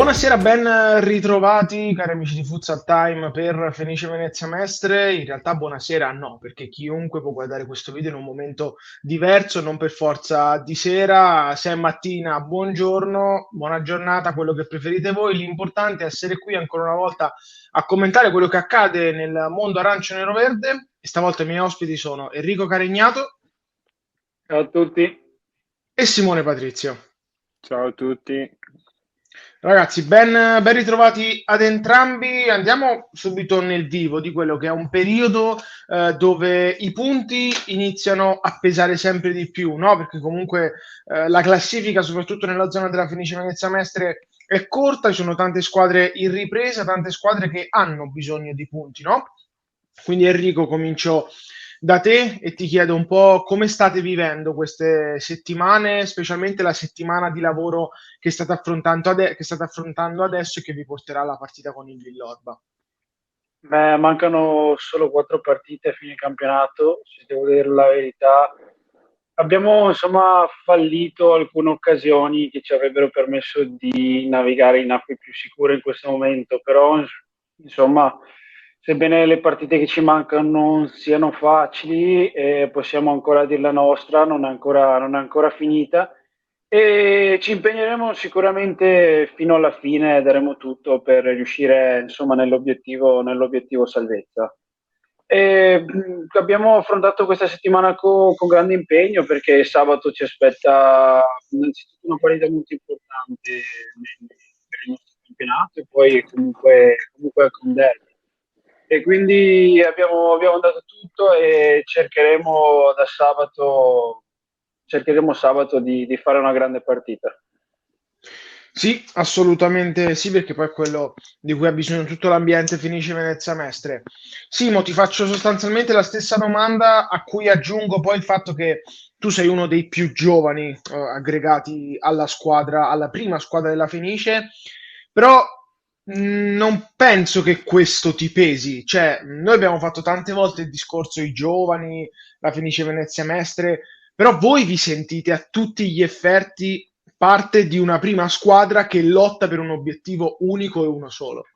Buonasera, ben ritrovati cari amici di Futsal Time per Fenice Venezia Mestre. In realtà buonasera no, perché chiunque può guardare questo video in un momento diverso, non per forza di sera. Se è mattina, buongiorno, buona giornata, quello che preferite voi. L'importante è essere qui ancora una volta a commentare quello che accade nel mondo arancio nero verde. E stavolta i miei ospiti sono Enrico Caregnato Ciao a tutti. e Simone Patrizio. Ciao a tutti. Ragazzi, ben ritrovati ad entrambi. Andiamo subito nel vivo di quello che è un periodo dove i punti iniziano a pesare sempre di più, no? Perché comunque la classifica, soprattutto nella zona della Fenice Venezia Mestre, è corta, ci sono tante squadre in ripresa, tante squadre che hanno bisogno di punti, no? Quindi Enrico, comincio da te e ti chiedo un po' come state vivendo queste settimane, specialmente la settimana di lavoro che state affrontando adesso e che vi porterà alla partita con il Villorba. Beh, mancano solo 4 partite a fine campionato, se devo dire la verità. Abbiamo insomma fallito alcune occasioni che ci avrebbero permesso di navigare in acque più sicure in questo momento, però insomma, sebbene le partite che ci mancano non siano facili, possiamo ancora dire la nostra, non è ancora finita. E ci impegneremo sicuramente fino alla fine, daremo tutto per riuscire, insomma, nell'obiettivo salvezza. Abbiamo affrontato questa settimana con grande impegno perché sabato ci aspetta innanzitutto una partita molto importante per il nostro campionato e poi comunque anche un derby. E quindi abbiamo dato tutto e cercheremo sabato di fare una grande partita. Sì, assolutamente sì, perché poi è quello di cui ha bisogno tutto l'ambiente finisce Venezia Mestre. Simo, ti faccio sostanzialmente la stessa domanda a cui aggiungo poi il fatto che tu sei uno dei più giovani aggregati alla squadra, alla prima squadra della Fenice, però non penso che questo ti pesi. Cioè, noi abbiamo fatto tante volte il discorso i giovani, la Fenice Venezia Mestre, però voi vi sentite a tutti gli effetti parte di una prima squadra che lotta per un obiettivo unico e uno solo.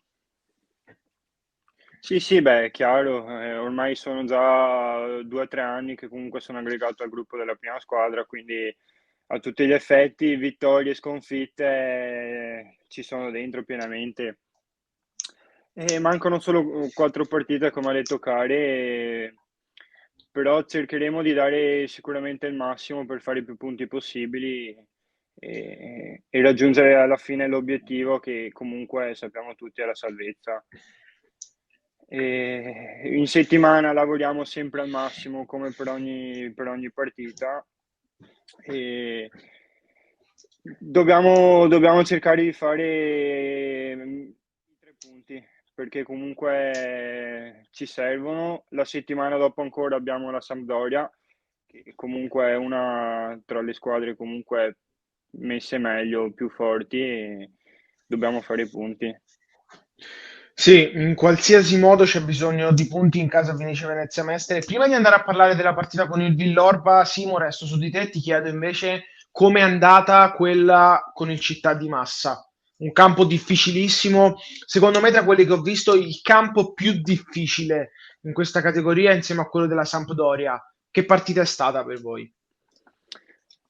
Sì, sì, beh, è chiaro, ormai sono già 2 o 3 anni che comunque sono aggregato al gruppo della prima squadra, quindi a tutti gli effetti, vittorie e sconfitte ci sono dentro pienamente. E mancano solo 4 partite, come ha detto Care, però cercheremo di dare sicuramente il massimo per fare i più punti possibili e raggiungere alla fine l'obiettivo che comunque sappiamo tutti è la salvezza. In settimana lavoriamo sempre al massimo come per ogni partita e dobbiamo cercare di fare i 3 punti perché comunque ci servono. La settimana dopo ancora abbiamo la Sampdoria, che comunque è una tra le squadre comunque messe meglio, più forti e dobbiamo fare i punti. Sì, in qualsiasi modo c'è bisogno di punti in casa Fenice Venezia Mestre. Prima di andare a parlare della partita con il Villorba, Simo, resto su di te, ti chiedo invece com'è andata quella con il Città di Massa. Un campo difficilissimo, secondo me tra quelli che ho visto il campo più difficile in questa categoria insieme a quello della Sampdoria. Che partita è stata per voi?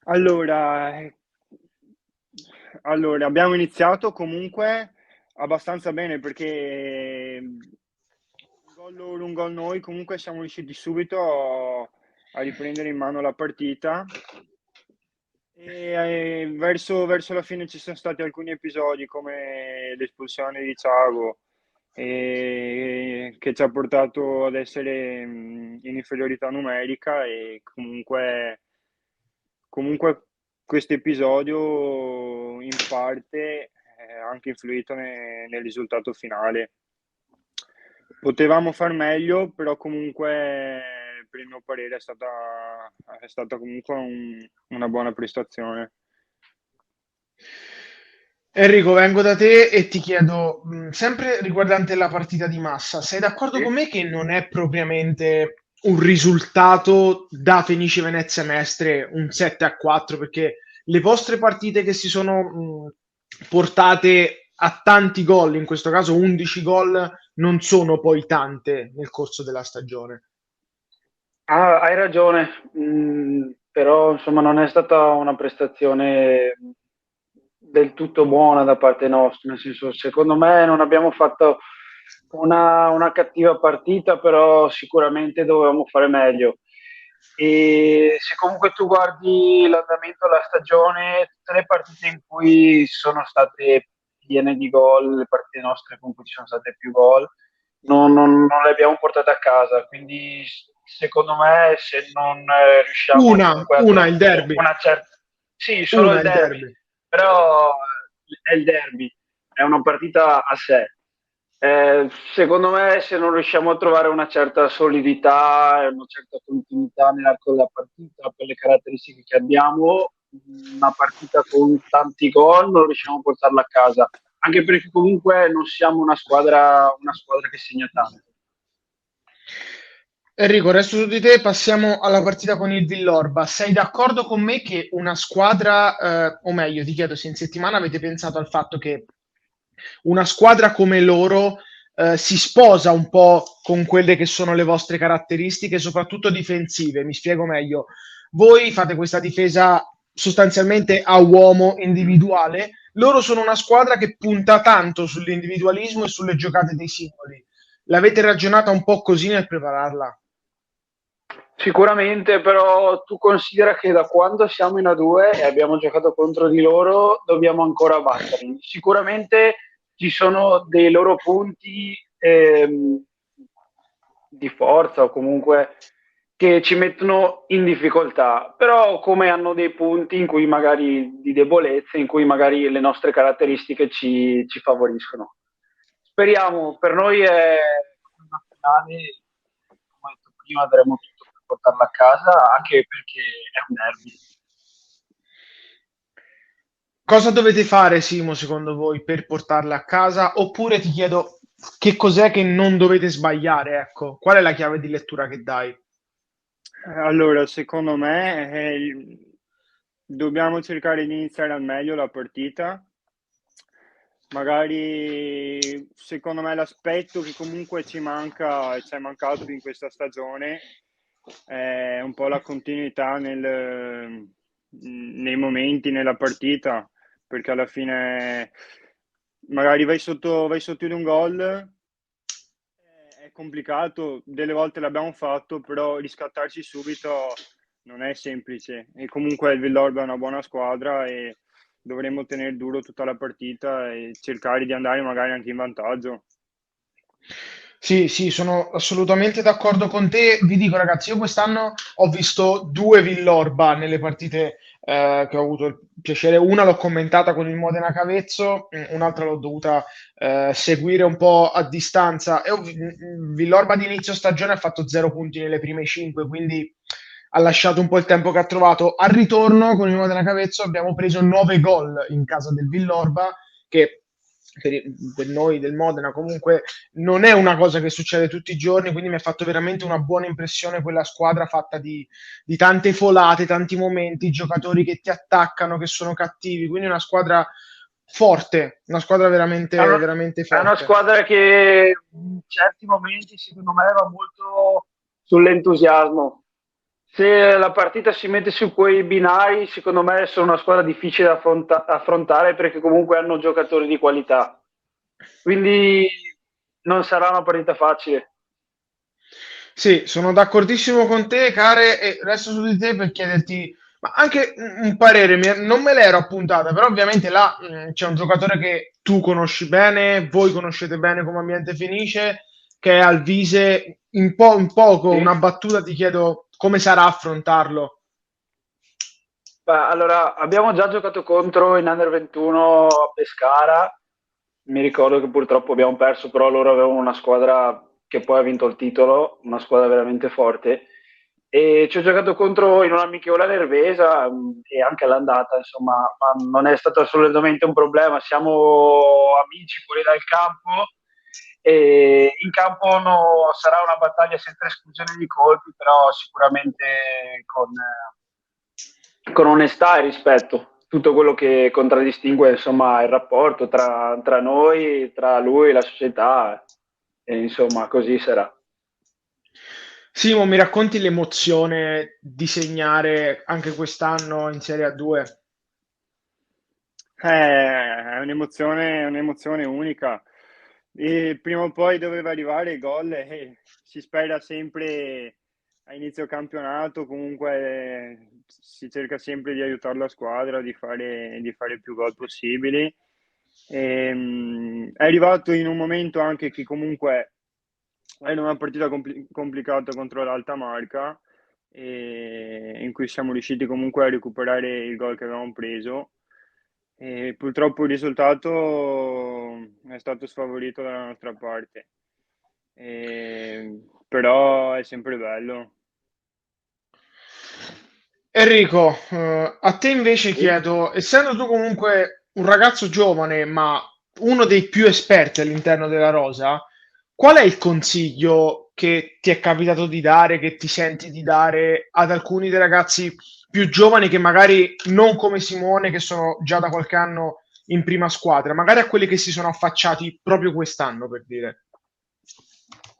Allora, abbiamo iniziato comunque abbastanza bene perché un gol loro, un gol noi, comunque siamo riusciti subito a riprendere in mano la partita e verso la fine ci sono stati alcuni episodi come l'espulsione di Thiago che ci ha portato ad essere in inferiorità numerica e comunque questo episodio in parte ha anche influito nel risultato finale. Potevamo far meglio, però comunque per il mio parere è stata comunque una buona prestazione. Enrico, vengo da te e ti chiedo, sempre riguardante la partita di Massa, sei d'accordo con Sì. me che non è propriamente un risultato da Fenice Venezia Mestre un 7-4, perché le vostre partite che si sono portate a tanti gol, in questo caso 11 gol non sono poi tante nel corso della stagione. Ah, hai ragione, però insomma non è stata una prestazione del tutto buona da parte nostra, nel senso, secondo me non abbiamo fatto una cattiva partita, però sicuramente dovevamo fare meglio. E se comunque tu guardi l'andamento della stagione, tutte le partite in cui sono state piene di gol, le partite nostre con cui ci sono state più gol, non le abbiamo portate a casa. Quindi secondo me se non riusciamo comunque a Una, il trovare derby. una certa... Sì, solo Una, il il derby, derby. però è il derby, è una partita a sé. Secondo me, se non riusciamo a trovare una certa solidità e una certa continuità nell'arco della partita, per le caratteristiche che abbiamo, una partita con tanti gol non riusciamo a portarla a casa, anche perché comunque non siamo una squadra che segna tanto. Enrico, resto su di te, passiamo alla partita con il Villorba. Sei d'accordo con me che una squadra, o meglio, ti chiedo se in settimana avete pensato al fatto che una squadra come loro, si sposa un po' con quelle che sono le vostre caratteristiche, soprattutto difensive. Mi spiego meglio. Voi fate questa difesa sostanzialmente a uomo individuale, loro sono una squadra che punta tanto sull'individualismo e sulle giocate dei singoli. L'avete ragionata un po' così nel prepararla? Sicuramente, però tu considera che da quando siamo in A2 e abbiamo giocato contro di loro, dobbiamo ancora batterli. Sicuramente ci sono dei loro punti di forza o comunque che ci mettono in difficoltà, però come hanno dei punti in cui magari di debolezza, in cui magari le nostre caratteristiche ci favoriscono. Speriamo, per noi è una finale, come ho detto prima, daremo tutto per portarla a casa, anche perché è un derby. Cosa dovete fare, Simo, secondo voi, per portarla a casa? Oppure ti chiedo che cos'è che non dovete sbagliare, ecco. Qual è la chiave di lettura che dai? Allora, secondo me dobbiamo cercare di iniziare al meglio la partita. Magari, secondo me, l'aspetto che comunque ci manca e ci è mancato in questa stagione è un po' la continuità nei momenti, nella partita, perché alla fine magari vai sotto di un gol, è complicato, delle volte l'abbiamo fatto, però riscattarci subito non è semplice. E comunque il Villorba è una buona squadra e dovremmo tenere duro tutta la partita e cercare di andare magari anche in vantaggio. Sì, sì, sono assolutamente d'accordo con te. Vi dico, ragazzi, io quest'anno ho visto due Villorba nelle partite che ho avuto il piacere. Una l'ho commentata con il Modena Cavezzo, un'altra l'ho dovuta seguire un po' a distanza. Villorba di inizio stagione ha fatto 0 punti nelle prime 5, quindi ha lasciato un po' il tempo che ha trovato. Al ritorno con il Modena Cavezzo abbiamo preso 9 gol in casa del Villorba, che per noi del Modena comunque non è una cosa che succede tutti i giorni, quindi mi ha fatto veramente una buona impressione quella squadra fatta di tante folate, tanti momenti, giocatori che ti attaccano, che sono cattivi, quindi una squadra forte, una squadra veramente, veramente È una forte. squadra che in certi momenti, secondo me, va molto sull'entusiasmo. Se la partita si mette su quei binari, secondo me sono una squadra difficile da affrontare perché comunque hanno giocatori di qualità. Quindi non sarà una partita facile. Sì, sono d'accordissimo con te, care, e resto su di te per chiederti, ma anche un parere, non me l'ero appuntata, però ovviamente là c'è un giocatore che tu conosci bene, voi conoscete bene come ambiente Fenice, che è Alvise, in poco, Sì. una battuta, ti chiedo come sarà affrontarlo. Beh, allora, abbiamo già giocato contro in Under 21 a Pescara. Mi ricordo che purtroppo abbiamo perso, però loro avevano una squadra che poi ha vinto il titolo, una squadra veramente forte. E ci ho giocato contro in un'amichevole all'Ervesa e anche all'andata, insomma, ma non è stato assolutamente un problema. Siamo amici fuori dal campo e in campo sarà una battaglia senza esclusione di colpi, però sicuramente con onestà e rispetto. tutto quello che contraddistingue insomma il rapporto tra noi, tra lui e la società, e insomma così sarà. Simo, mi racconti l'emozione di segnare anche quest'anno in Serie A2? È un'emozione unica. E prima o poi doveva arrivare il gol e si spera sempre a inizio campionato, comunque si cerca sempre di aiutare la squadra, di fare più gol possibili. È arrivato in un momento anche che comunque era una partita complicata contro l'Alta Marca, in cui siamo riusciti comunque a recuperare il gol che avevamo preso. E purtroppo il risultato è stato sfavorito dalla nostra parte. Però è sempre bello. Enrico, a te invece Sì. chiedo, essendo tu comunque un ragazzo giovane, ma uno dei più esperti all'interno della rosa, qual è il consiglio che ti è capitato di dare, che ti senti di dare ad alcuni dei ragazzi più giovani che magari non come Simone, che sono già da qualche anno in prima squadra, magari a quelli che si sono affacciati proprio quest'anno, per dire?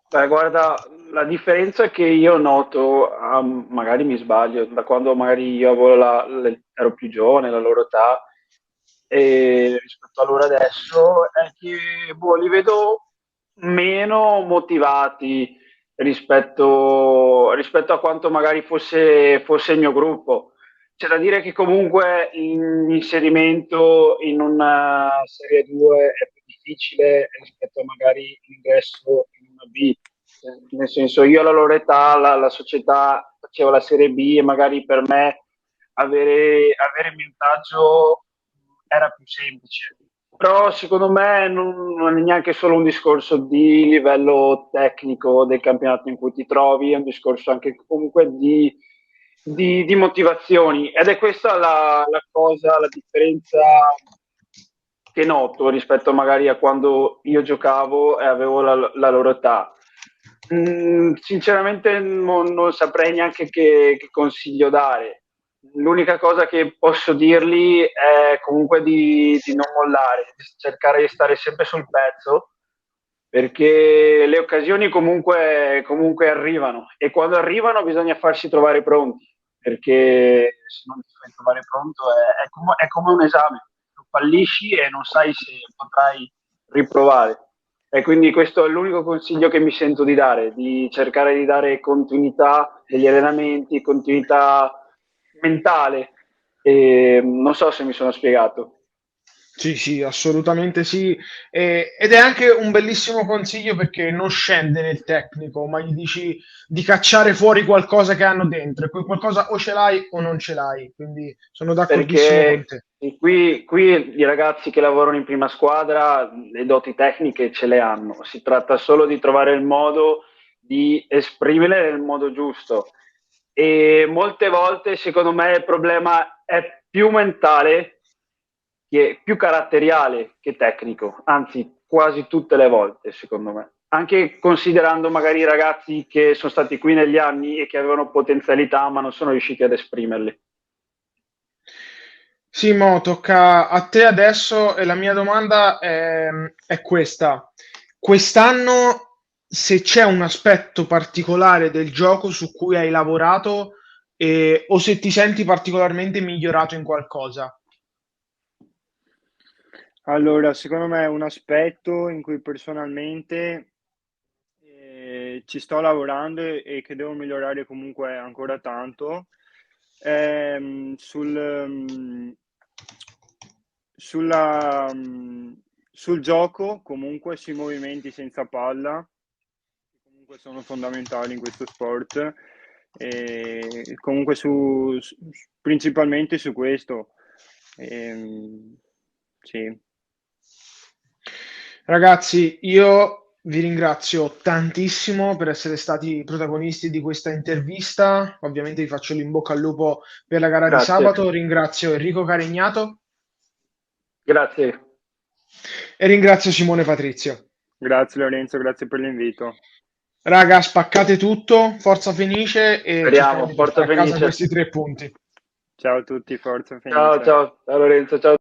Beh, guarda, la differenza che io noto, magari mi sbaglio, da quando magari io avevo ero più giovane, la loro età, e rispetto a loro adesso, è che boh, li vedo meno motivati rispetto a quanto magari fosse il mio gruppo. C'è da dire che comunque l'inserimento in una Serie 2 è più difficile rispetto a magari l'ingresso in una B. Nel senso, io alla loro età, la società faceva la Serie B e magari per me avere il minutaggio era più semplice. Però secondo me non è neanche solo un discorso di livello tecnico del campionato in cui ti trovi, è un discorso anche comunque di motivazioni. Ed è questa la cosa, la differenza che noto rispetto magari a quando io giocavo e avevo la loro età. Sinceramente non saprei neanche che consiglio dare. L'unica cosa che posso dirgli è comunque di non mollare, di cercare di stare sempre sul pezzo, perché le occasioni comunque arrivano e quando arrivano bisogna farsi trovare pronti, perché se non ti fai trovare pronto è come un esame, lo fallisci e non sai se potrai riprovare. E quindi questo è l'unico consiglio che mi sento di dare, di cercare di dare continuità negli allenamenti, continuità mentale. E non so se mi sono spiegato. Sì, sì, assolutamente sì. Ed è anche un bellissimo consiglio perché non scende nel tecnico, ma gli dici di cacciare fuori qualcosa che hanno dentro e quel qualcosa o ce l'hai o non ce l'hai. Quindi sono d'accordissimo con Perché te. qui i ragazzi che lavorano in prima squadra le doti tecniche ce le hanno, si tratta solo di trovare il modo di esprimerle nel modo giusto e molte volte secondo me il problema è più mentale, più caratteriale che tecnico, anzi quasi tutte le volte secondo me. Anche considerando magari i ragazzi che sono stati qui negli anni e che avevano potenzialità ma non sono riusciti ad esprimerle. Simo, tocca a te adesso e la mia domanda è questa. Quest'anno, se c'è un aspetto particolare del gioco su cui hai lavorato o se ti senti particolarmente migliorato in qualcosa. Allora, secondo me è un aspetto in cui personalmente ci sto lavorando e che devo migliorare comunque ancora tanto. Sulla, sul gioco, comunque sui movimenti senza palla, che comunque sono fondamentali in questo sport, e comunque principalmente su questo. Sì. Ragazzi, io vi ringrazio tantissimo per essere stati protagonisti di questa intervista. Ovviamente vi faccio l'in bocca al lupo per la gara di Grazie, sabato. Ringrazio Enrico Carignato grazie. e ringrazio Simone Patrizio. Grazie Lorenzo, grazie per l'invito. Raga, spaccate tutto, forza Fenice e cerchiamo Speriamo, di forza portare a casa Fenice. questi 3 punti. Ciao a tutti, forza Ciao, Fenice. ciao, ciao Lorenzo, ciao.